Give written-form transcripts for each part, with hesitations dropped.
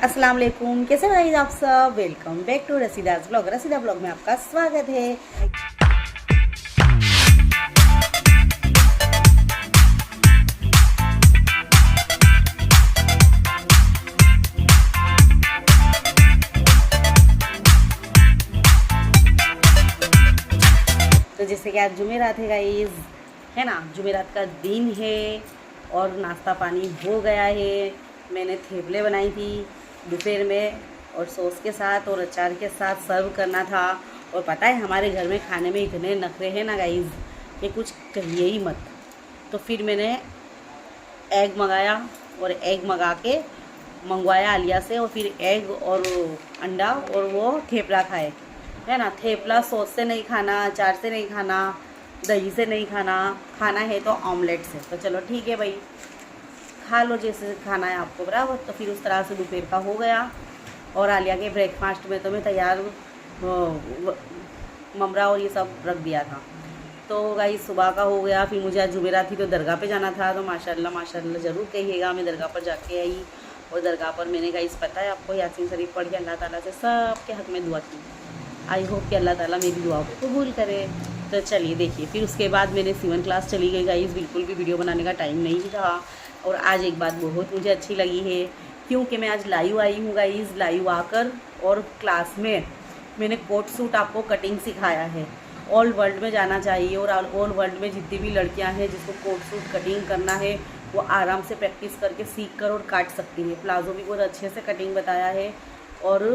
अस्सलाम वालेकुम, कैसे भाई आप सब। Welcome back to Rasida's blog. Rasida blog में आपका स्वागत है। तो जैसे कि आज जुमेरात है गाइस, है ना, जुमेरात का दिन है और नाश्ता पानी हो गया है। मैंने थेपले बनाई थी दोपहर में और सॉस के साथ और अचार के साथ सर्व करना था। और पता है हमारे घर में खाने में इतने नखरे हैं ना गाइस कि कुछ कहिए ही मत। तो फिर मैंने एग मंगाया और एग मंगवाया आलिया से, और फिर एग और अंडा और वो थेपला खाए, है ना। थेपला सॉस से नहीं खाना, अचार से नहीं खाना, दही से नहीं खाना, खाना है तो ऑमलेट से। तो चलो ठीक है भाई, खा लो जैसे खाना है आपको बराबर। तो फिर उस तरह से दोपहर का हो गया। और आलिया के ब्रेकफास्ट में तो मैं तैयार ममरा और ये सब रख दिया था। तो गाइस सुबह का हो गया। फिर मुझे आज जुमेरात थी तो दरगाह पे जाना था। तो माशाल्लाह ज़रूर कहिएगा, मैं दरगाह पर जाके आई। और दरगाह पर मैंने गाइस पता है आपको यासीन शरीफ पढ़ के अल्लाह ताला से सबके हक़ में दुआ की। आई होप कि अल्लाह ताला मेरी दुआ को कबूल करे। तो चलिए देखिए, फिर उसके बाद मैंने सीवन क्लास चली गई गाइस। बिल्कुल भी वीडियो बनाने का टाइम नहीं था। और आज एक बात बहुत मुझे अच्छी लगी है, क्योंकि मैं आज लाइव आई हूँ गाइस। लाइव आकर और क्लास में मैंने कोट सूट आपको कटिंग सिखाया है। ऑल वर्ल्ड में जाना चाहिए और ऑल वर्ल्ड में जितनी भी लड़कियां हैं जिसको कोट सूट कटिंग करना है वो आराम से प्रैक्टिस करके सीख कर और काट सकती है। प्लाजो भी बहुत अच्छे से कटिंग बताया है और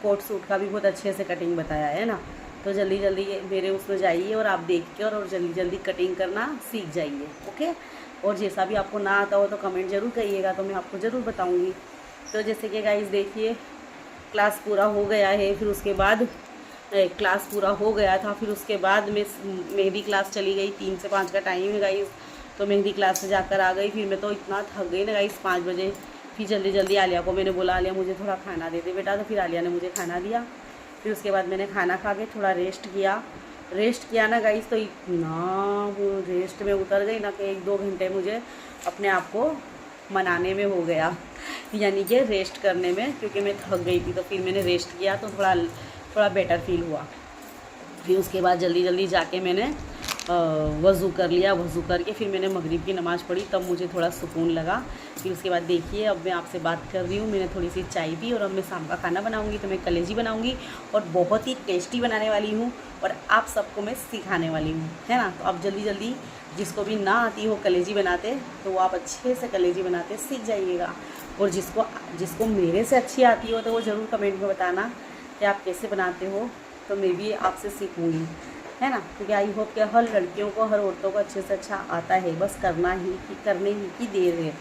कोट सूट का भी बहुत अच्छे से कटिंग बताया है ना। तो जल्दी जल्दी मेरे उसमें जाइए और आप देख के और जल्दी जल्दी कटिंग करना सीख जाइए, ओके। और जैसा भी आपको ना आता हो तो कमेंट ज़रूर करिएगा, तो मैं आपको ज़रूर बताऊँगी। तो जैसे कि गाइस देखिए, क्लास पूरा हो गया है। फिर उसके बाद क्लास पूरा हो गया था। फिर उसके बाद मैं मेहंदी क्लास चली गई। 3 से 5 का टाइम है गाइस। तो मेहंदी क्लास से जाकर आ गई। फिर मैं तो इतना थक गई ना गाइस 5 बजे। फिर जल्दी जल्दी आलिया को मैंने बोला, आलिया मुझे थोड़ा खाना दे दे बेटा। तो फिर आलिया ने मुझे खाना दिया। फिर उसके बाद मैंने खाना खा के थोड़ा रेस्ट किया ना गाइस। तो इतना वो रेस्ट में उतर गई ना कि 1-2 घंटे मुझे अपने आप को मनाने में हो गया, यानी कि रेस्ट करने में, क्योंकि मैं थक गई थी। तो फिर मैंने रेस्ट किया तो थोड़ा बेटर फील हुआ। फिर उसके बाद जल्दी जल्दी जाके मैंने वज़ू कर लिया। वज़ू करके फिर मैंने मगरिब की नमाज़ पढ़ी, तब मुझे थोड़ा सुकून लगा। फिर उसके बाद देखिए, अब मैं आपसे बात कर रही हूँ। मैंने थोड़ी सी चाय पी और अब मैं शाम का खाना बनाऊँगी। तो मैं कलेजी बनाऊँगी और बहुत ही टेस्टी बनाने वाली हूँ और आप सबको मैं सिखाने वाली हूँ, है ना। तो अब जल्दी जल्दी जिसको भी ना आती हो कलेजी बनाते, तो वो आप अच्छे से कलेजी बनाते सीख जाइएगा। और जिसको मेरे से अच्छी आती हो तो वो ज़रूर कमेंट में बताना कि आप कैसे बनाते हो, तो मैं भी आपसे सीखूँगी, है ना। क्योंकि आई होप कि हर लड़कियों को, हर औरतों को अच्छे से अच्छा आता है, बस करने ही की देर है।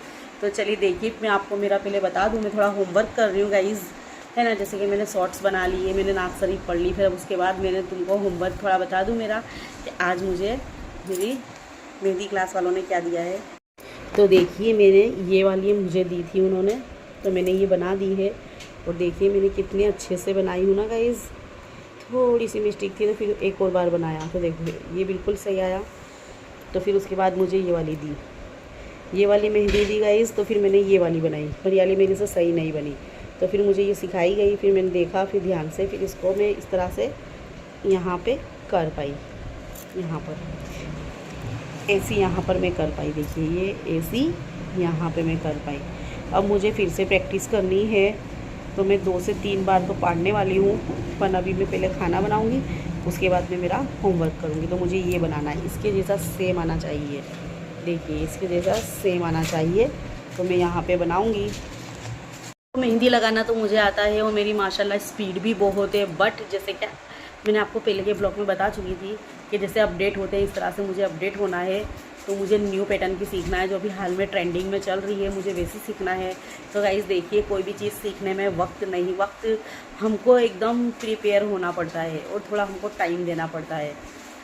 तो चलिए देखिए, मैं आपको मेरा पहले बता दूँ, मैं थोड़ा होमवर्क कर रही हूँ गाइज़, है ना। जैसे कि मैंने शॉर्ट्स बना लिए, मैंने नाज़ शरीफ पढ़ ली। फिर उसके बाद मैंने तुमको होमवर्क थोड़ा बता दूँ मेरा, कि आज मुझे मेरी मेहंदी क्लास वालों ने क्या दिया है। तो देखिए, मैंने ये वाली मुझे दी थी उन्होंने, तो मैंने ये बना दी है। और देखिए मैंने कितने अच्छे से बनाई हूँ ना गाइज़। थोड़ी सी मिस्टेक थी तो फिर एक और बार बनाया, तो देखो ये बिल्कुल सही आया। तो फिर उसके बाद मुझे ये वाली दी, ये वाली मेहंदी दी गाइज़। तो फिर मैंने ये वाली बनाई, पर ये वाली मेरे से सही नहीं बनी। तो फिर मुझे ये सिखाई गई, फिर मैंने देखा, फिर ध्यान से, फिर इसको मैं इस तरह से यहाँ पे कर पाई, यहाँ पर ऐसी, यहाँ पर मैं कर पाई। देखिए ये ऐसी यहाँ पे मैं कर पाई। अब मुझे फिर से प्रैक्टिस करनी है, तो मैं 2 से 3 बार तो पाड़ने वाली हूँ। पर अभी मैं पहले खाना बनाऊँगी, उसके बाद मैं मेरा होमवर्क करूँगी। तो मुझे ये बनाना है, इसके जैसा सेम आना चाहिए। देखिए इसके जैसा सेम आना चाहिए, तो मैं यहाँ पे बनाऊँगी। मेहंदी लगाना तो मुझे आता है और मेरी माशाल्लाह स्पीड भी बहुत है। बट जैसे क्या मैंने आपको पहले के ब्लॉग में बता चुकी थी कि जैसे अपडेट होते हैं इस तरह से मुझे अपडेट होना है। तो मुझे न्यू पैटर्न की सीखना है, जो अभी हाल में ट्रेंडिंग में चल रही है, मुझे वैसे सीखना है। तो गाइस देखिए, कोई भी चीज़ सीखने में वक्त हमको एकदम प्रिपेयर होना पड़ता है और थोड़ा हमको टाइम देना पड़ता है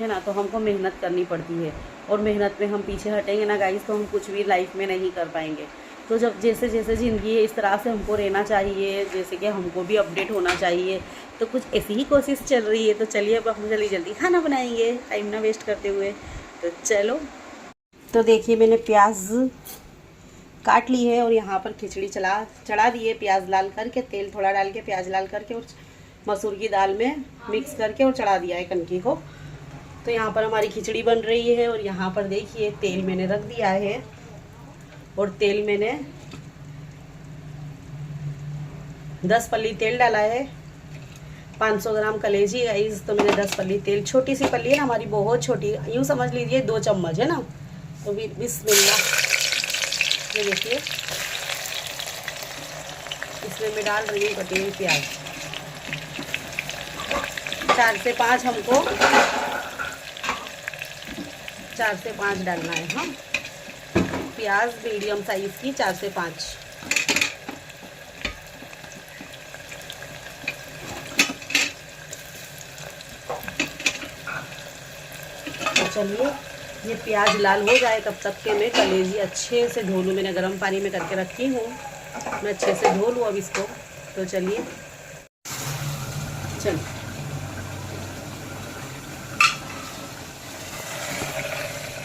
ना। तो हमको मेहनत करनी पड़ती है, और मेहनत में हम पीछे हटेंगे ना गाइस, तो हम कुछ भी लाइफ में नहीं कर पाएंगे। तो जब जैसे जैसे ज़िंदगी है इस तरह से हमको रहना चाहिए, जैसे कि हमको भी अपडेट होना चाहिए। तो कुछ ऐसी ही कोशिश चल रही है। तो चलिए अब हम जल्दी जल्दी खाना बनाएंगे, टाइम ना वेस्ट करते हुए। तो चलो, तो देखिए मैंने प्याज काट ली है और यहाँ पर खिचड़ी चढ़ा दी है, प्याज लाल करके, तेल थोड़ा डाल के प्याज लाल करके और मसूर की दाल में मिक्स करके और चढ़ा दिया है कनकी को। तो यहाँ पर हमारी खिचड़ी बन रही है और यहाँ पर देखिए तेल मैंने रख दिया है और तेल मैंने 10 पल्ली तेल डाला है। 500 ग्राम कलेजी गाइस, तो मैंने 10 पल्ली तेल, छोटी सी पल्ली है ना हमारी, बहुत छोटी, यूँ समझ लीजिए 2 चम्मच है ना। तो बिस्मिल्लाह, ये देखिए इसमें मैं डाल रही हूँ कटी हुई प्याज। 4 से 5 हमको 4 से 5 डालना है। हाँ, प्याज मीडियम साइज की 4 से 5। चलिए ये प्याज लाल हो जाए तब तक के मैं कलेजी अच्छे से धो लूँ। मैंने गर्म पानी में करके रखी हूँ, मैं अच्छे से धो लूँ अब इसको। तो चलिए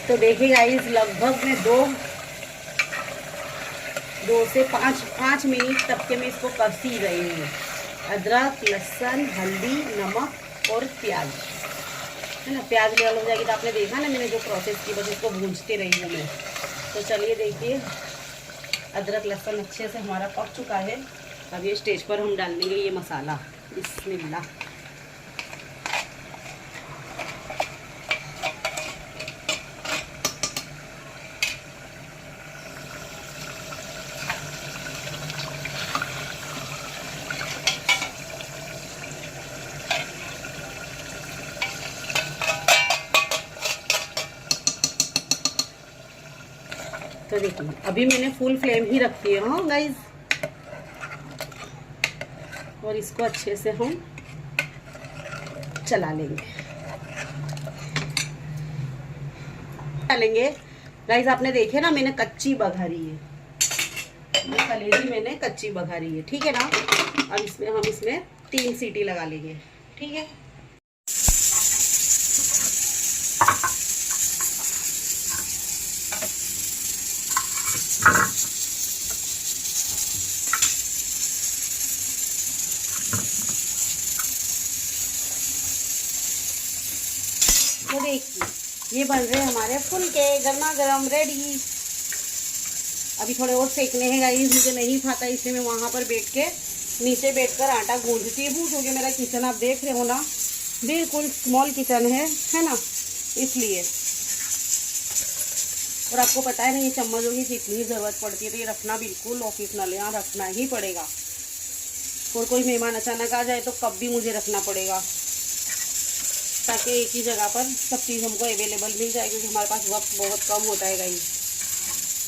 तो देखिए गाइस, लगभग मैं 2 से 5 मिनट तक के मैं इसको कसी रही हूँ। अदरक, लहसुन, हल्दी, नमक और प्याज है ना। प्याज लाल हो जाएगी तो आपने देखा ना मैंने जो प्रोसेस की, बस इसको भूनते रही हूँ मैं। तो चलिए देखिए अदरक लहसुन अच्छे से हमारा पक चुका है। अब ये स्टेज पर हम डाल देंगे ये मसाला। बिस्मिल्लाह। तो देखिए अभी मैंने फुल फ्लेम ही रखी है हाँ गाइस, और इसको अच्छे से हम चला लेंगे गाइस। आपने देखे ना मैंने कच्ची बघारी है, ये कलेजी मैंने कच्ची बघारी है, ठीक है ना। अब इसमें हम 3 सीटी लगा लेंगे, ठीक है। तो देखिए ये बन रहे हमारे फुलके गर्मा गर्म रेडी। अभी थोड़े और सेकने हैं गाइस, मुझे नहीं खाता इसलिए मैं वहाँ पर बैठ के नीचे बैठकर आटा गूंथती हूँ, क्योंकि मेरा किचन आप देख रहे हो ना बिल्कुल स्मॉल किचन है ना, इसलिए। और आपको पता है ना ये चम्मचों की कितनी ज़रूरत पड़ती है, तो ये रखना बिल्कुल ऑफिसनल, यहाँ रखना ही पड़ेगा। और कोई मेहमान अचानक आ जाए तो कब भी मुझे रखना पड़ेगा, ताकि एक ही जगह पर सब चीज़ हमको अवेलेबल मिल जाए, क्योंकि हमारे पास वक्त बहुत कम होता है गाइस,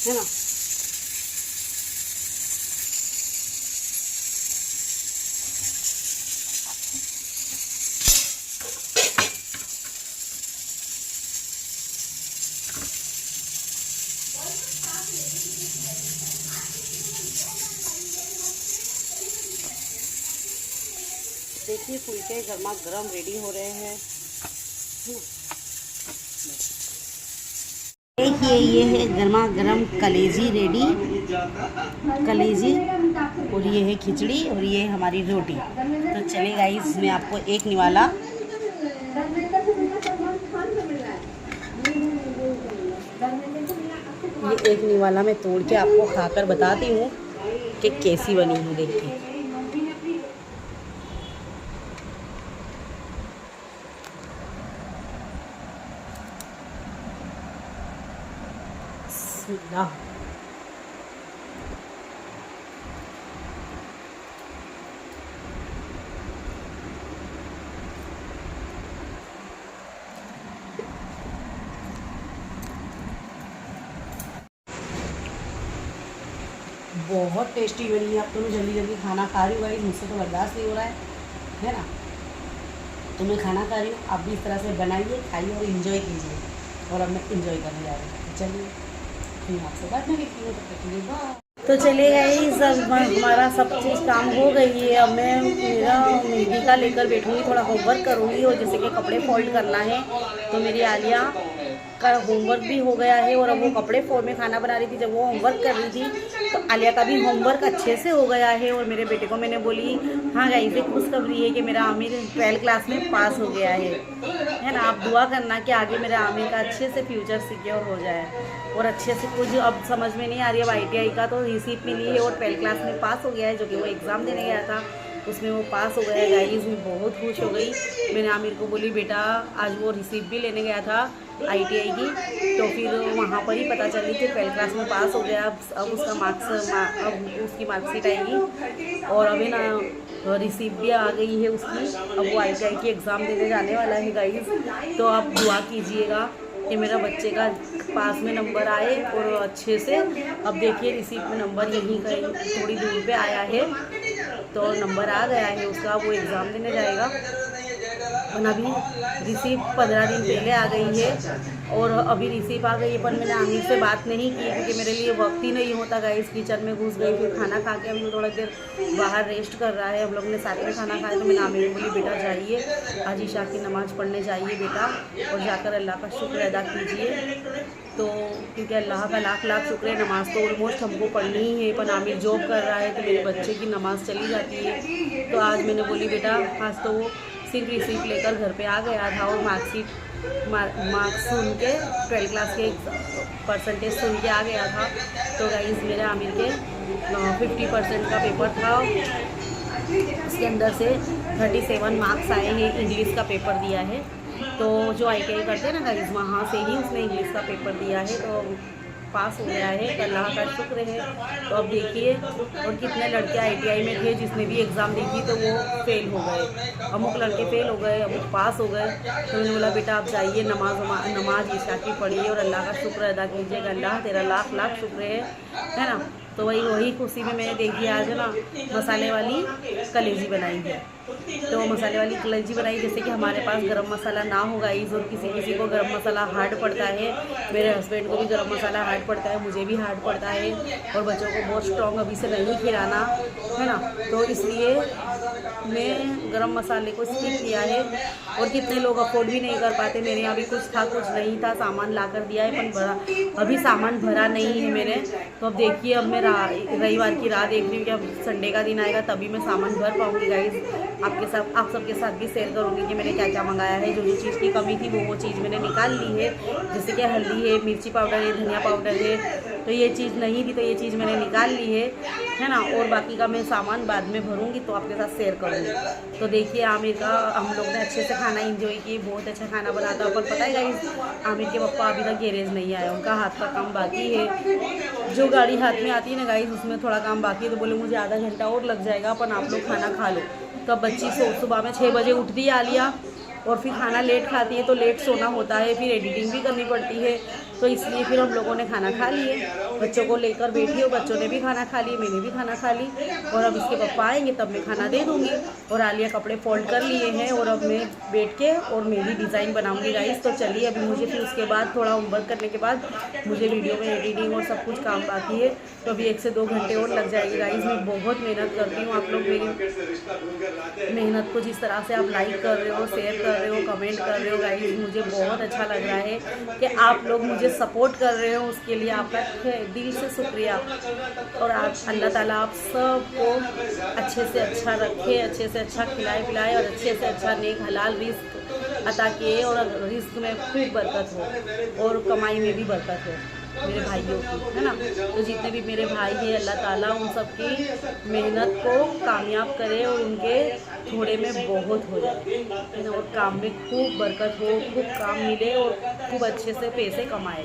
है ना। देखिए फुलके गर्मा गर्म रेडी हो रहे हैं। देखिए ये है गर्मा गर्म कलेजी रेडी, कलेजी, और ये है खिचड़ी और ये है हमारी रोटी। तो चले गाइस मैं आपको एक निवाला मैं तोड़ के आपको खाकर बताती हूँ कि कैसी बनी है। देखिए बहुत टेस्टी बनी है। अब तो मैं जल्दी जल्दी खाना खा रही हूँ भाई, मुझसे तो बर्दाश्त नहीं हो रहा है ना। तो मैं खाना खा रही हूँ, आप भी इस तरह से बनाइए, खाइए और इन्जॉय कीजिए। और अब मैं इन्जॉय करने जा रही हूँ। चलिए फिर आपसे बात नहीं की, तब तक बाय। तो चलिए गाइस अब हमारा सब चीज़ काम हो गई है। अब मैं मेरा मेहंदी का लेकर बैठूँगी, थोड़ा होमवर्क करूँगी, और जैसे कि कपड़े फोल्ड करना है तो मेरी आलिया का होमवर्क भी हो गया है और अब वो कपड़े फोन में खाना बना रही थी। जब वो होमवर्क कर रही थी तो आलिया का भी होमवर्क अच्छे से हो गया है। और मेरे बेटे को मैंने बोली हाँ गाइस ये खुशखबरी है कि मेरा आमिर 12th क्लास में पास हो गया है ना। आप दुआ करना कि आगे मेरे आमिर का अच्छे से फ्यूचर सिक्योर हो जाए और अच्छे से कुछ अब समझ में नहीं आ रही है। ITI का तो रिसीट मिली है और 12th क्लास में पास हो गया है, जो कि वो एग्ज़ाम देने गया था उसमें वो पास हो गया है। गाइस मैं बहुत खुश हो गई। मैंने आमिर को बोली बेटा आज वो रिसीप्ट भी लेने गया था ITI की, तो फिर वहाँ पर ही पता चली कि 12th क्लास में पास हो गया। अब उसका अब उसकी मार्कशीट आएगी और अभी ना रिसीप्ट भी आ गई है उसकी। अब वो ITI की एग्ज़ाम देने जाने वाला है गाइस। तो आप दुआ कीजिएगा कि मेरा बच्चे का पास में नंबर आए और अच्छे से। अब देखिए रिसीप्ट में नंबर यहीं कहीं थोड़ी दूर पे आया है, तो नंबर आ गया है उसका, वो एग्ज़ाम देने जाएगा। और अभी रिसीप्ट 15 दिन पहले आ गई है और अभी रिसीप्ट आ गई है, पर मैंने आमिर से बात नहीं की क्योंकि मेरे लिए वक्त ही नहीं होता। गाइस किचन में घुस गई, फिर खाना खा के हम लोग थोड़ा देर बाहर रेस्ट कर रहा है। हम लोग ने साथ में खाना खाया तो मैंने आमिर को बोली बेटा जाइए आज ईशा की नमाज़ पढ़ने जाइए बेटा और जाकर अल्लाह का शुक्र अदा कीजिए। तो क्योंकि अल्लाह का लाख लाख शुक्र है, नमाज़ तो ऑलमोस्ट हमको पढ़नी ही है, पर आमिर जॉब कर रहा है तो मेरे बच्चे की नमाज़ चली जाती है। तो आज मैंने बोली बेटा आज तो वो सिर्फ रिसीप्ट लेकर घर पे आ गया था और मार्क्स सुन के 12th क्लास के परसेंटेज सुन के आ गया था। तो गाइस मेरे आमिर के 50% का पेपर था, उसके अंदर से 37 मार्क्स आए हैं। इंग्लिश का पेपर दिया है, तो जो ITI करते हैं ना गाइस वहाँ से ही उसने इंग्लिश का पेपर दिया है, तो पास हो गया है। अल्लाह का शुक्र है। तो अब देखिए और कितने लड़के ITI में थे जिसने भी एग्ज़ाम दी थी तो वो फेल हो गए, अमुक लड़के फेल हो गए, अमुक पास हो गए। तो मैंने बोला बेटा आप जाइए नमाज ईशा की पढ़िए और अल्लाह का शुक्र अदा कीजिएगा। अल्लाह तेरा लाख लाख शुक्र है ना। तो वही खुशी में मैंने देखी आज ना मसाले वाली कलेजी बनाई है। तो मसाले वाली कलेजी बनाई, जैसे कि हमारे पास गरम मसाला ना हो गाइस और किसी को गरम मसाला हार्ड पड़ता है। मेरे हस्बैंड को भी गरम मसाला हार्ड पड़ता है, मुझे भी हार्ड पड़ता है और बच्चों को बहुत स्ट्रॉन्ग अभी से नहीं खिलाना है ना। तो इसलिए मैं गरम मसाले को स्किप किया है। और कितने लोग अफोर्ड भी नहीं कर पाते। मेरे यहाँ भी कुछ था कुछ नहीं था, सामान ला कर दिया है पर अभी सामान भरा नहीं है मेरे। तो अब देखिए अब मैं रविवार की राह देख रही हूँ कि अब संडे का दिन आएगा तभी मैं सामान भर पाऊँगी गाइस। आप सबके साथ भी शेयर करूँगी कि मैंने क्या क्या मंगाया है। जो चीज़ की कमी थी वो चीज़ मैंने निकाल ली है, जैसे कि हल्दी है, मिर्ची पाउडर है, धनिया पाउडर है, तो ये चीज़ नहीं थी तो ये चीज़ मैंने निकाल ली है ना। और बाकी का मैं सामान बाद में भरूँगी तो आपके साथ शेयर करूँगी। तो देखिए आमिर का हम लोग ने अच्छे से खाना इंजॉय किए, बहुत अच्छा खाना बनाता। पर पता है गाइस आमिर के पापा अभी तक गैरेज नहीं आया, उनका हाथ का काम बाकी है। जो गाड़ी हाथ में आती है ना गाइस उसमें थोड़ा काम बाकी है। तो बोले मुझे आधा घंटा और लग जाएगा, अपन आप लोग खाना खा लो। तो अब बच्ची सुबह में 6 बजे उठती है आलिया और फिर खाना लेट खाती है तो लेट सोना होता है, फिर एडिटिंग भी करनी पड़ती है। तो इसलिए फिर हम लोगों ने खाना खा लिए, बच्चों को लेकर बैठी हो, बच्चों ने भी खाना खा ली, मैंने भी खाना खा ली। और अब इसके पापा आएंगे तब मैं खाना दे दूँगी। और आलिया कपड़े फोल्ड कर लिए हैं और अब मैं बैठ के और मेरी डिज़ाइन बनाऊँगी गाइस। तो चलिए अभी मुझे फिर उसके बाद थोड़ा होमवर्क करने के बाद मुझे वीडियो में एडिटिंग और सब कुछ काम बाकी है, तो अभी 1 से 2 घंटे और लग जाएगी गाइस। मैं बहुत मेहनत करती हूँ, आप लोग मेरी मेहनत को जिस तरह से आप लाइक कर रहे हो, शेयर कर रहे हो, कमेंट कर रहे हो गाइस, मुझे बहुत अच्छा लग रहा है कि आप लोग मुझे सपोर्ट कर रहे हो। उसके लिए आपका दिल से शुक्रिया। और आप अल्लाह ताला आप सबको अच्छे से अच्छा रखे, अच्छे से अच्छा खिलाए पिलाए और अच्छे से अच्छा नेक हलाल रिस्क अता किए और रिस्क में खूब बरकत हो और कमाई में भी बरकत हो मेरे भाइयों की, है ना। तो जितने भी मेरे भाई हैं अल्लाह ताला उन सब की मेहनत को कामयाब करे और उनके थोड़े में बहुत हो जाए, है ना। और काम में खूब बरकत हो, खूब काम मिले और खूब अच्छे से पैसे कमाए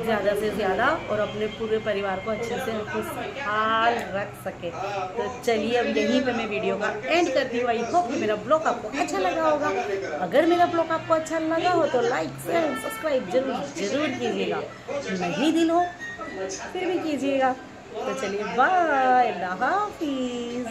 ज़्यादा से ज़्यादा और अपने पूरे परिवार को अच्छे से खुशहाल रख सके। तो चलिए अब यहीं पे मैं वीडियो का एंड करती हूँ। आई होप कि मेरा ब्लॉग आपको अच्छा लगा होगा। अगर मेरा ब्लॉग आपको अच्छा लगा हो तो लाइक शेयर सब्सक्राइब जरूर कीजिएगा, नहीं दिल हो फिर भी कीजिएगा। तो चलिए बाय, अल्लाह हाफिज़।